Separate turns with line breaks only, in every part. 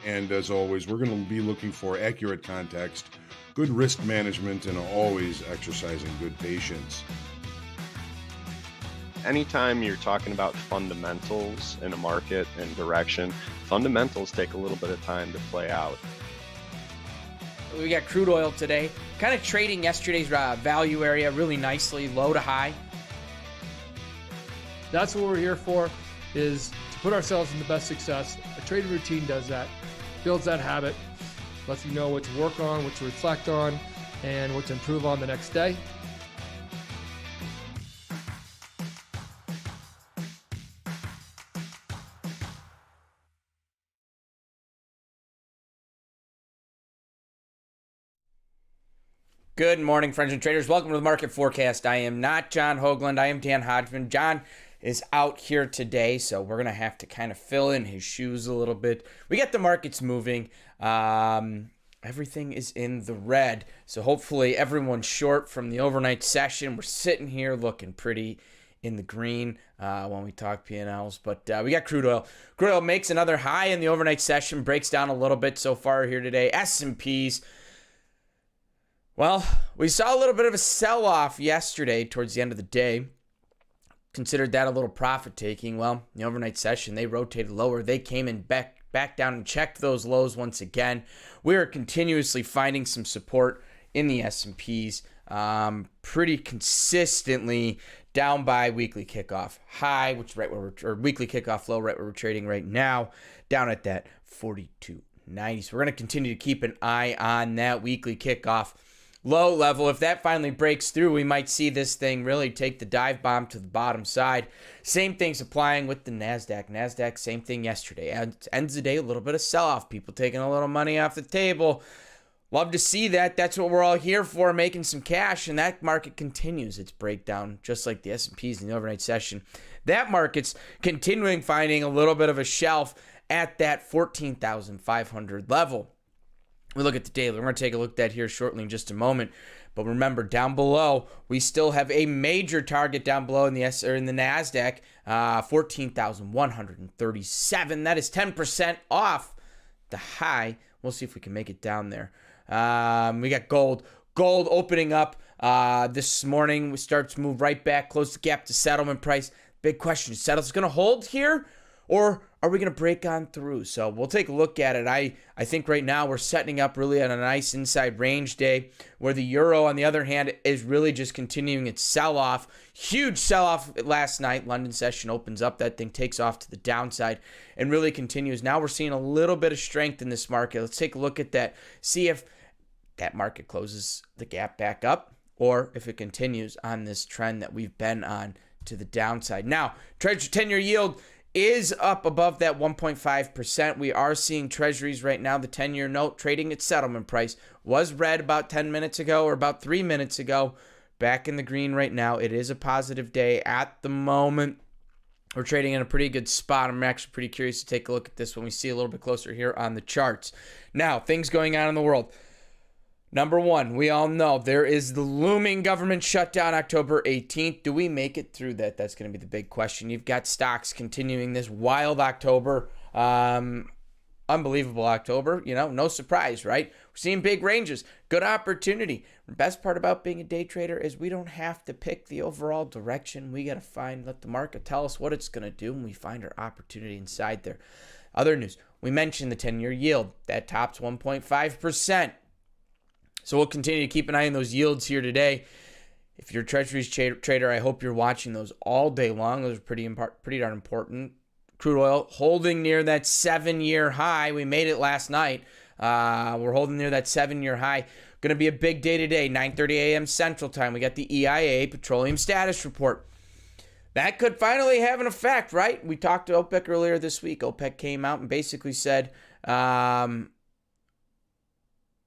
And as always, we're going to be looking for accurate context, good risk management, and always exercising good patience.
Anytime you're talking about fundamentals in a market and direction, fundamentals take a little bit of time to play out.
We got crude oil today, kind of trading yesterday's value area really nicely, low to high.
That's what we're here for, is to put ourselves in the best success. A trading routine does that, builds that habit, lets you know what to work on, what to reflect on, and what to improve on the next day.
Good morning, friends and traders. Welcome to the Market Forecast. I am not John Hoagland. I am Dan Hodgman. John is out here today, so we're going to have to kind of fill in his shoes a little bit. We got the markets moving. Everything is in the red, so hopefully everyone's short from the overnight session. We're sitting here looking pretty in the green when we talk P&Ls, but we got crude oil. Crude oil makes another high in the overnight session, breaks down a little bit so far here today. S&Ps. Well, we saw a little bit of a sell-off yesterday towards the end of the day. Considered that a little profit-taking. Well, in the overnight session, they rotated lower. They came in back down and checked those lows once again. We are continuously finding some support in the S&Ps, pretty consistently down by weekly kickoff high, which is right where or weekly kickoff low, right where we're trading right now, down at that 42.90. So we're going to continue to keep an eye on that weekly kickoff low level. If that finally breaks through, we might see this thing really take the dive bomb to the bottom side. Same thing's applying with the Nasdaq. Nasdaq, same thing yesterday. Ends the day, a little bit of sell-off. People taking a little money off the table. Love to see that. That's what we're all here for, making some cash, and that market continues its breakdown, just like the S&Ps in the overnight session. That market's continuing finding a little bit of a shelf at that 14,500 level. We look at the daily. We're going to take a look at that here shortly in just a moment. But remember, down below, we still have a major target down below in the Nasdaq, 14,137. That is 10% off the high. We'll see if we can make it down there. We got gold. Gold opening up this morning. We start to move right back, close the gap to settlement price. Big question, is settlement's going to hold here? Or are we going to break on through? So we'll take a look at it. I think right now we're setting up really on a nice inside range day where the euro, on the other hand, is really just continuing its sell-off. Huge sell-off last night. London session opens up. That thing takes off to the downside and really continues. Now we're seeing a little bit of strength in this market. Let's take a look at that. See if that market closes the gap back up or if it continues on this trend that we've been on to the downside. Now, Treasury 10-year yield is up above that 1.5%. We are seeing treasuries right now. The 10-year note trading at settlement price was red about 10 minutes ago or about 3 minutes ago. Back in the green right now. It is a positive day at the moment. We're trading in a pretty good spot. I'm actually pretty curious to take a look at this when we see a little bit closer here on the charts. Now, things going on in the world. Number one, we all know there is the looming government shutdown October 18th. Do we make it through that? That's going to be the big question. You've got stocks continuing this wild October, unbelievable October. No surprise, right? We're seeing big ranges, good opportunity. The best part about being a day trader is we don't have to pick the overall direction. We got to let the market tell us what it's going to do, and we find our opportunity inside there. Other news, we mentioned the 10-year yield. That tops 1.5%. So we'll continue to keep an eye on those yields here today. If you're a Treasuries trader, I hope you're watching those all day long. Those are pretty darn important. Crude oil holding near that 7-year high. We made it last night. We're holding near that 7-year high. Going to be a big day today, 9:30 a.m. Central Time. We got the EIA Petroleum Status Report. That could finally have an effect, right? We talked to OPEC earlier this week. OPEC came out and basically said,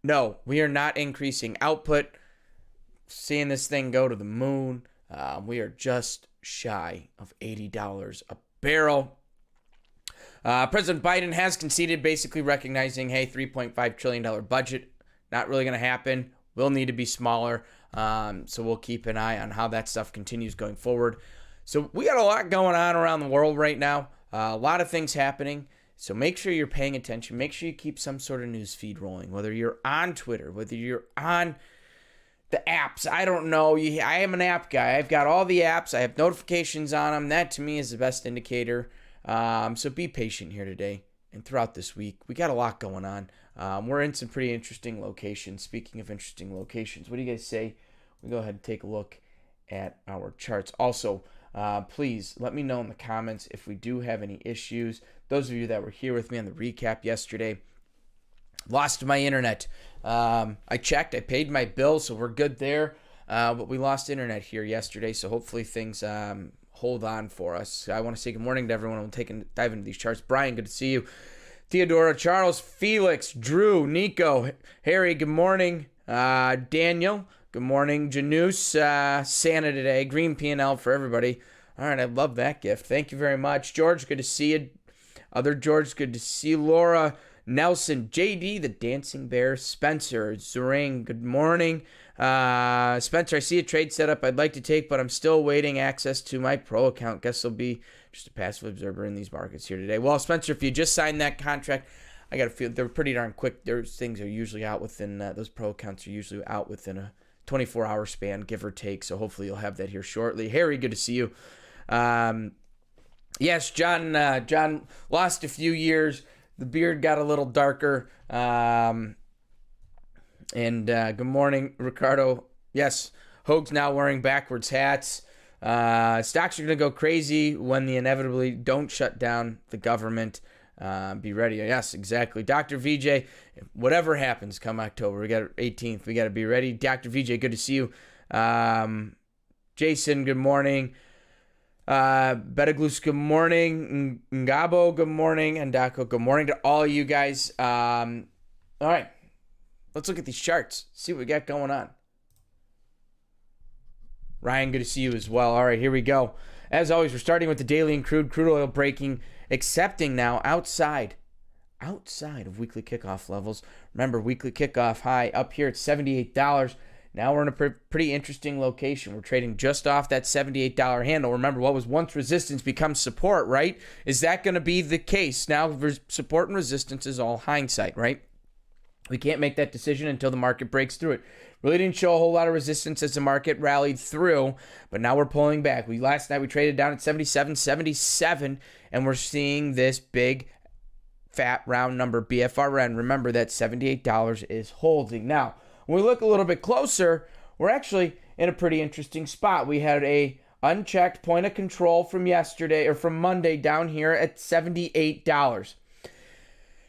no, we are not increasing output. Seeing this thing go to the moon. We are just shy of $80 a barrel. President Biden has conceded, basically recognizing, hey, $3.5 trillion budget, not really going to happen. Will need to be smaller. So we'll keep an eye on how that stuff continues going forward. So we got a lot going on around the world right now. A lot of things happening. So make sure you're paying attention. Make sure you keep some sort of news feed rolling, whether you're on Twitter, whether you're on the apps. I don't know. I am an app guy. I've got all the apps. I have notifications on them. That to me is the best indicator. So be patient here today and throughout this week. We got a lot going on. We're in some pretty interesting locations. Speaking of interesting locations, what do you guys say we go ahead and take a look at our charts? Also, please let me know in the comments if we do have any issues. Those of you that were here with me on the recap yesterday, lost my internet. I checked, I paid my bill, so we're good there. But we lost internet here yesterday, so hopefully things hold on for us. I want to say good morning to everyone. We'll dive into these charts. Brian, good to see you. Theodora, Charles, Felix, Drew, Nico, Harry, good morning. Daniel, good morning. Janus, Santa today. Green P&L for everybody. All right, I love that gift. Thank you very much. George, good to see you. Other George, good to see you. Laura, Nelson, JD, the Dancing Bear, Spencer, Zurang, good morning. Spencer, I see a trade setup I'd like to take, but I'm still waiting access to my pro account. Guess I'll be just a passive observer in these markets here today. Well, Spencer, if you just signed that contract, I got to feel they're pretty darn quick. Those things are usually out within, those pro accounts are usually out within a 24-hour span, give or take. So hopefully you'll have that here shortly. Harry, good to see you. Yes, John lost a few years. The beard got a little darker. And good morning, Ricardo. Yes, Hoag's now wearing backwards hats. Stocks are going to go crazy when they inevitably don't shut down the government. Be ready. Yes, exactly. Dr. VJ, whatever happens come October, we got 18th. We got to be ready. Dr. VJ, good to see you. Jason, good morning. Betaglus, good morning. Ngabo, good morning. Andako, good morning to all you guys. All right, let's look at these charts, see what we got going on. Ryan, good to see you as well. All right, here we go. As always, we're starting with the daily and crude oil breaking, accepting now outside of weekly kickoff levels. Remember, weekly kickoff high up here at $78. Now we're in a pretty interesting location. We're trading just off that $78 handle. Remember, what was once resistance becomes support, right? Is that going to be the case? Now, support and resistance is all hindsight, right? We can't make that decision until the market breaks through it. Really didn't show a whole lot of resistance as the market rallied through, but now we're pulling back. Last night we traded down at 77, and we're seeing this big, fat, round number BFRN. Remember that $78 is holding. Now, when we look a little bit closer, we're actually in a pretty interesting spot. We had a unchecked point of control from yesterday or from Monday down here at $78.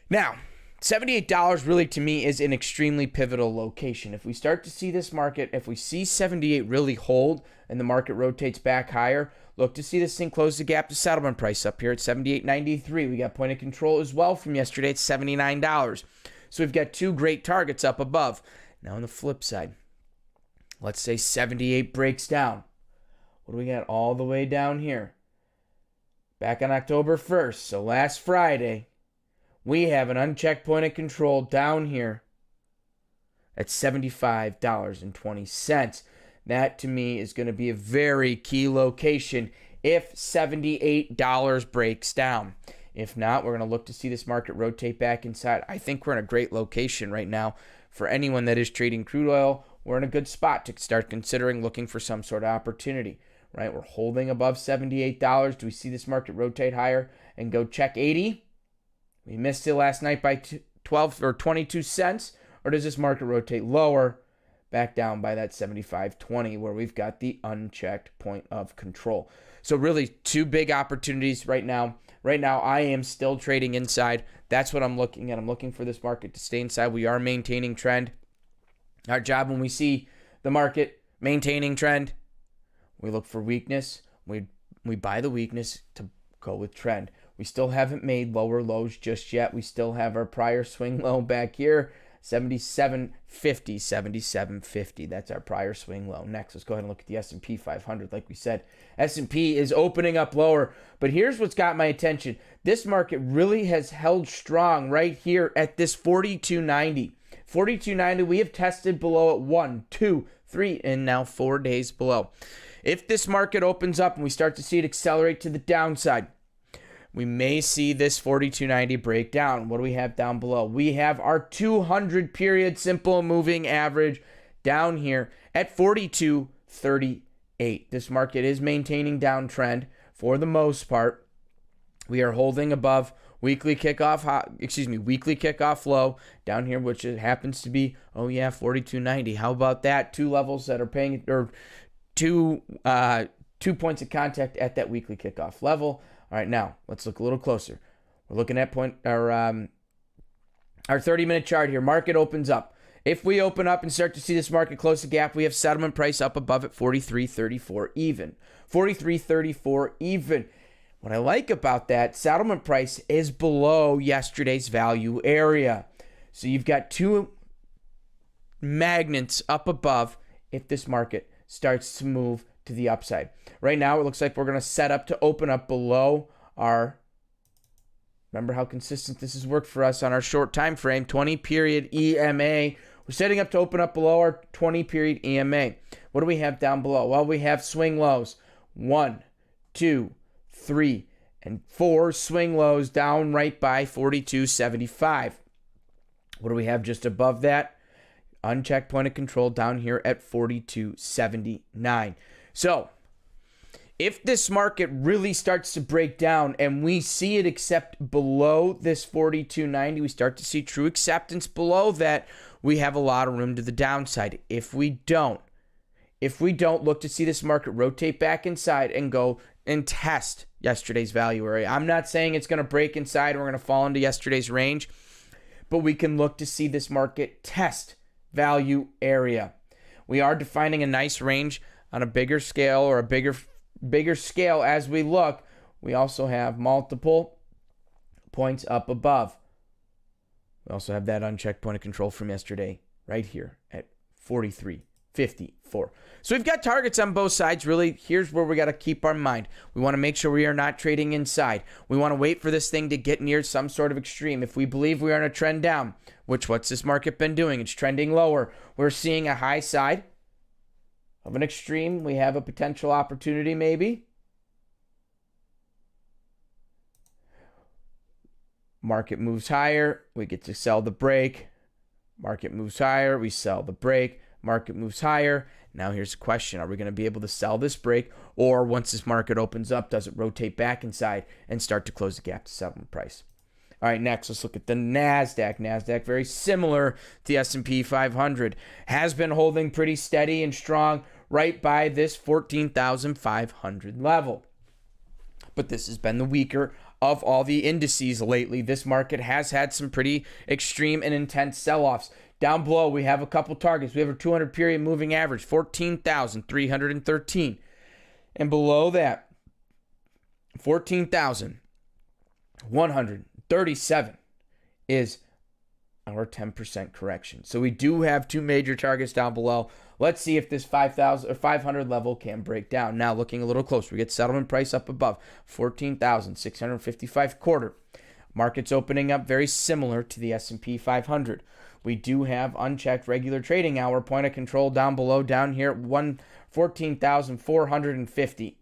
Now, $78 really to me is an extremely pivotal location. If we start to see this market, if we see 78 really hold and the market rotates back higher, look to see this thing close the gap to settlement price up here at $78.93. We got point of control as well from yesterday at $79. So we've got two great targets up above. Now on the flip side, let's say 78 breaks down. What do we got all the way down here? Back on October 1st, so last Friday, we have an unchecked point of control down here at $75.20. That to me is going to be a very key location if $78 breaks down. If not, we're going to look to see this market rotate back inside. I think we're in a great location right now. For anyone that is trading crude oil, we're in a good spot to start considering looking for some sort of opportunity, right? We're holding above $78. Do we see this market rotate higher and go check 80? We missed it last night by 12 or 22 cents. Or does this market rotate lower, back down by that 75.20 where we've got the unchecked point of control? So really two big opportunities right now. Right now, I am still trading inside. That's what I'm looking at. I'm looking for this market to stay inside. We are maintaining trend. Our job when we see the market maintaining trend, we look for weakness. We buy the weakness to go with trend. We still haven't made lower lows just yet. We still have our prior swing low back here, 77.50. That's our prior swing low. Next, let's go ahead and look at the S&P 500. Like we said, S&P is opening up lower. But here's what's got my attention. This market really has held strong right here at this 42.90. 42.90, we have tested below it 1, 2, 3, and now 4 days below. If this market opens up and we start to see it accelerate to the downside, we may see this 42.90 break down. What do we have down below? We have our 200 period simple moving average down here at 42.38. This market is maintaining downtrend for the most part. We are holding above weekly kickoff low down here, which it happens to be 42.90. How about that? Two levels that are paying, or two points of contact at that weekly kickoff level. All right, now let's look a little closer. We're looking at our 30-minute chart here. Market opens up. If we open up and start to see this market close the gap, we have settlement price up above at 43.34 even. 43.34 even. What I like about that, settlement price is below yesterday's value area. So you've got two magnets up above if this market starts to move to the upside. Right now, it looks like we're going to set up to open up below our, remember how consistent this has worked for us on our short time frame, 20 period EMA. We're setting up to open up below our 20 period EMA. What do we have down below? Well, we have swing lows. 1, 2, 3, and 4 swing lows down right by 42.75. What do we have just above that? Unchecked point of control down here at 42.79. So, if this market really starts to break down and we see it accept below this 42.90, we start to see true acceptance below that, we have a lot of room to the downside. If we don't, look to see this market rotate back inside and go and test yesterday's value area. I'm not saying it's going to break inside and we're going to fall into yesterday's range, but we can look to see this market test value area. We are defining a nice range on a bigger scale, or a bigger scale as we look. We also have multiple points up above. We also have that unchecked point of control from yesterday right here at 43.54. So we've got targets on both sides. Really, here's where we got to keep our mind. We want to make sure we are not trading inside. We want to wait for this thing to get near some sort of extreme. If we believe we are in a trend down, what's this market been doing? It's trending lower. We're seeing a high side of an extreme. We have a potential opportunity maybe. Market moves higher, we get to sell the break. Market moves higher, we sell the break. Market moves higher. Now here's the question. Are we going to be able to sell this break? Or once this market opens up, does it rotate back inside and start to close the gap to settlement price? All right, next, let's look at the Nasdaq. Nasdaq, very similar to the S&P 500, has been holding pretty steady and strong right by this 14,500 level. But this has been the weaker of all the indices lately. This market has had some pretty extreme and intense sell-offs. Down below, we have a couple targets. We have a 200 period moving average, 14,313. And below that, 14,137 is our 10% correction. So we do have two major targets down below. Let's see if this 5,000 or 500 level can break down. Now looking a little closer, we get settlement price up above 14,655 quarter. Markets opening up very similar to the S&P 500. We do have unchecked regular trading hour point of control down below, down here at 14,450.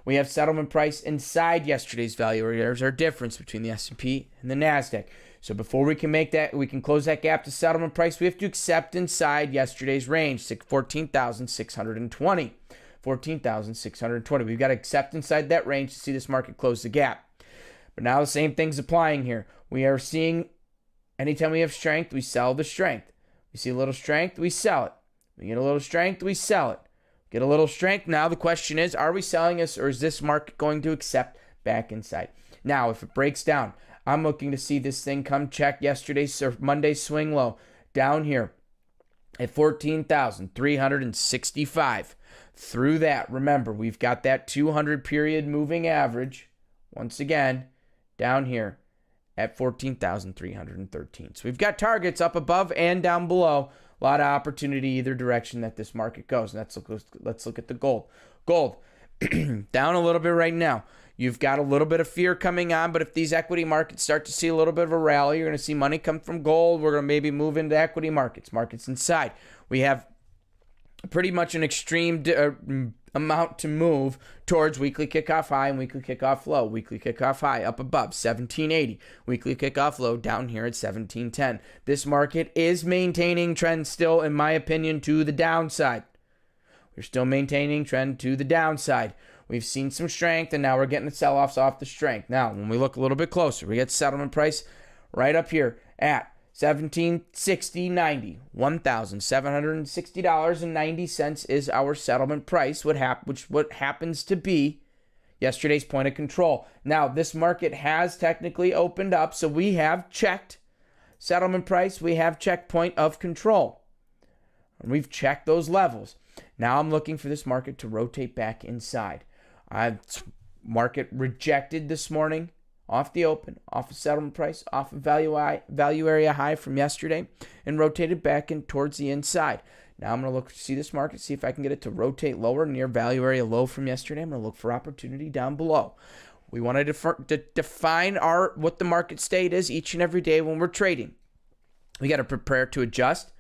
We have settlement price inside yesterday's value. There's our difference between the S&P and the Nasdaq. So before we can make that, we can close that gap to settlement price, we have to accept inside yesterday's range, 14,620. 14,620. We've got to accept inside that range to see this market close the gap. But now the same thing's applying here. We are seeing anytime we have strength, we sell the strength. We see a little strength, we sell it. We get a little strength, we sell it. Get a little strength. Now the question is, are we selling this, or is this market going to accept back inside? Now, if it breaks down, I'm looking to see this thing come check yesterday's or Monday's swing low down here at 14,365. Through that, remember, we've got that 200 period moving average, once again, down here at 14,313. So we've got targets up above and down below. A lot of opportunity either direction that this market goes. And let's look at the gold. Gold, down a little bit right now. You've got a little bit of fear coming on, but if these equity markets start to see a little bit of a rally, you're going to see money come from gold. We're going to maybe move into equity markets inside. We have pretty much an extreme amount to move towards weekly kickoff high and weekly kickoff low. Weekly kickoff high up above 1780. Weekly kickoff low down here at 1710. This market is maintaining trend still, in my opinion, to the downside. We're still maintaining trend to the downside. We've seen some strength, and now we're getting the sell-offs off the strength. Now, when we look a little bit closer, we get settlement price right up here at $1,760.90. $1,760.90 is our settlement price, what happens to be yesterday's point of control. Now, this market has technically opened up, so we have checked settlement price. We have checked point of control. We've checked those levels. Now I'm looking for this market to rotate back inside. Market rejected this morning off the open, off of settlement price, off of value area high from yesterday, and rotated back in towards the inside. Now I'm going to look to see this market, see if I can get it to rotate lower near value area low from yesterday. I'm going to look for opportunity down below. We want to define what the market state is each and every day when we're trading. We got to prepare to adjust.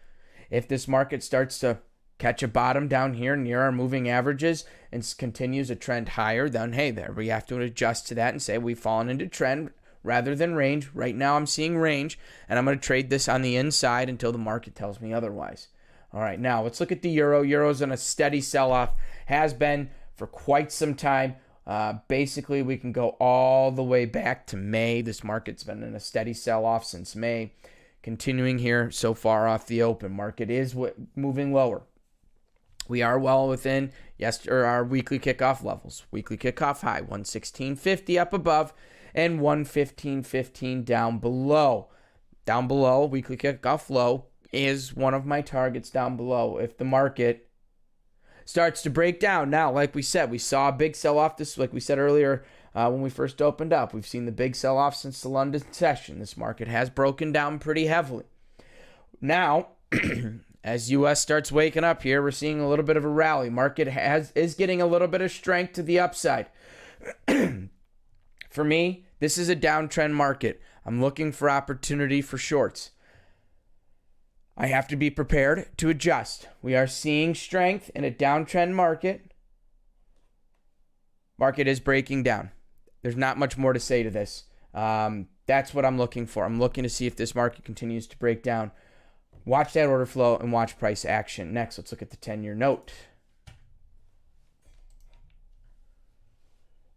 If this market starts to catch a bottom down here near our moving averages and continues a trend higher, then hey, there we have to adjust to that and say we've fallen into trend rather than range. Right now I'm seeing range, and I'm going to trade this on the inside until the market tells me otherwise. All right, now let's look at the euro. Euro's on a steady sell-off, has been for quite some time. Basically, we can go all the way back to May. This market's been in a steady sell-off since May. Continuing here so far off the open. Market is moving lower. We are well within our weekly kickoff levels. Weekly kickoff high, 116.50 up above and 115.15 down below. Down below, weekly kickoff low is one of my targets down below. If the market starts to break down. Now, like we said, we saw a big sell-off like we said earlier when we first opened up. We've seen the big sell-off since the London session. This market has broken down pretty heavily. Now, as U.S. starts waking up here, we're seeing a little bit of a rally. Market is getting a little bit of strength to the upside. For me, this is a downtrend market. I'm looking for opportunity for shorts. I have to be prepared to adjust. We are seeing strength in a downtrend market. Market is breaking down. There's not much more to say to this. That's what I'm looking for. I'm looking to see if this market continues to break down. Watch that order flow and watch price action. Next, let's look at the 10-year note.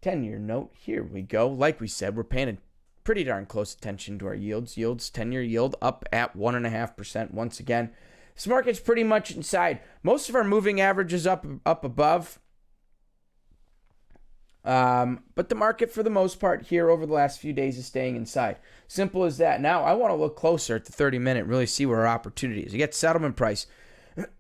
10-year note, here we go. Like we said, we're paying a pretty darn close attention to our yields. 10-year yield up at 1.5% once again. This market's pretty much inside. Most of our moving averages up above. But the market, for the most part, here over the last few days is staying inside. Simple as that. Now, I want to look closer at the 30-minute, really see where our opportunity is. You get settlement price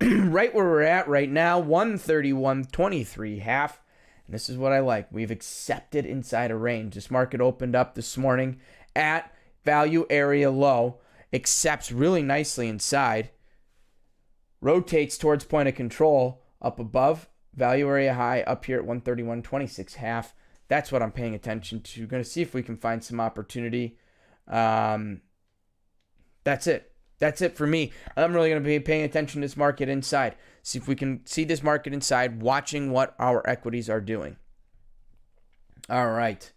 right where we're at right now, 131.23 half. And this is what I like. We've accepted inside a range. This market opened up this morning at value area low, accepts really nicely inside, rotates towards point of control up above. Value area high up here at 131.26 half. That's what I'm paying attention to. Going to see if we can find some opportunity. That's it. That's it for me. I'm really going to be paying attention to this market inside. See if we can see this market inside, watching what our equities are doing. All right.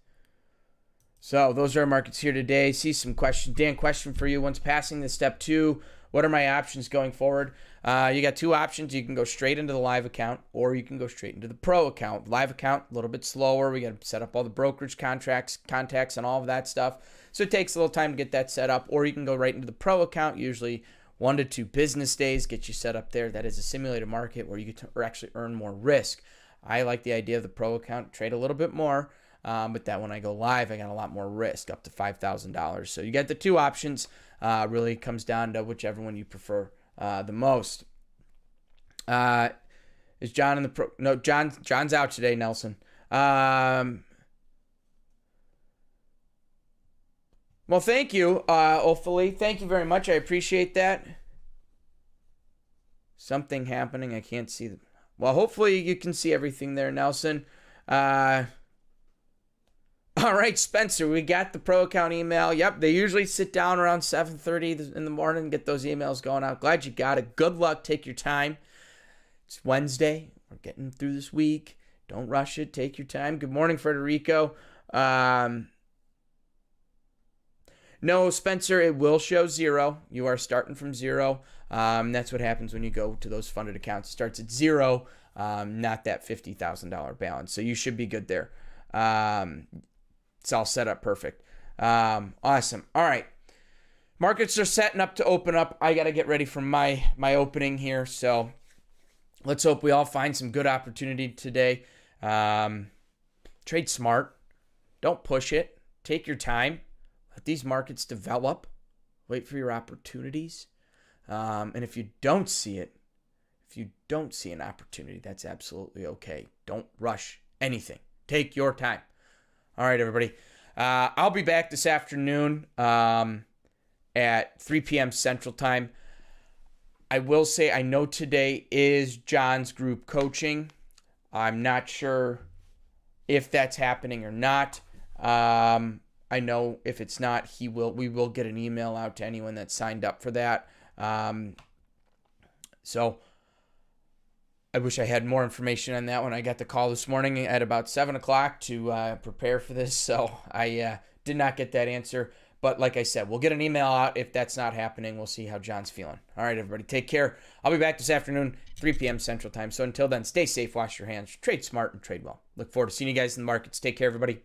So those are our markets here today. See some questions. Dan, question for you. Once passing the step 2, what are my options going forward? You got 2 options. You can go straight into the live account, or you can go straight into the pro account. Live account, a little bit slower. We got to set up all the brokerage contacts, and all of that stuff. So it takes a little time to get that set up, or you can go right into the pro account. Usually 1 to 2 business days get you set up there. That is a simulated market where you get to actually earn more risk. I like the idea of the pro account, trade a little bit more, but that when I go live, I got a lot more risk, up to $5,000. So you got the 2 options. Really comes down to whichever one you prefer the most. Is John in the pro? No, John's out today, Nelson. Well, thank you, Ophalie. Thank you very much. I appreciate that. Something happening. I can't see. Well, hopefully you can see everything there, Nelson. All right, Spencer, we got the pro account email. Yep, they usually sit down around 7:30 in the morning and get those emails going out. Glad you got it. Good luck. Take your time. It's Wednesday. We're getting through this week. Don't rush it. Take your time. Good morning, Federico. No, Spencer, it will show 0. You are starting from 0. That's what happens when you go to those funded accounts. It starts at 0, not that $50,000 balance. So you should be good there. It's all set up perfect. Awesome. All right. Markets are setting up to open up. I got to get ready for my opening here. So let's hope we all find some good opportunity today. Trade smart. Don't push it. Take your time. Let these markets develop. Wait for your opportunities. And if you don't see it, if you don't see an opportunity, that's absolutely okay. Don't rush anything. Take your time. All right, everybody. I'll be back this afternoon at 3 p.m. Central Time. I will say I know today is John's group coaching. I'm not sure if that's happening or not. I know if it's not, we will get an email out to anyone that signed up for that. So I wish I had more information on that when I got the call this morning at about 7 o'clock to prepare for this. So I did not get that answer. But like I said, we'll get an email out. If that's not happening, we'll see how John's feeling. All right, everybody, take care. I'll be back this afternoon, 3 p.m. Central Time. So until then, stay safe, wash your hands, trade smart, and trade well. Look forward to seeing you guys in the markets. Take care, everybody.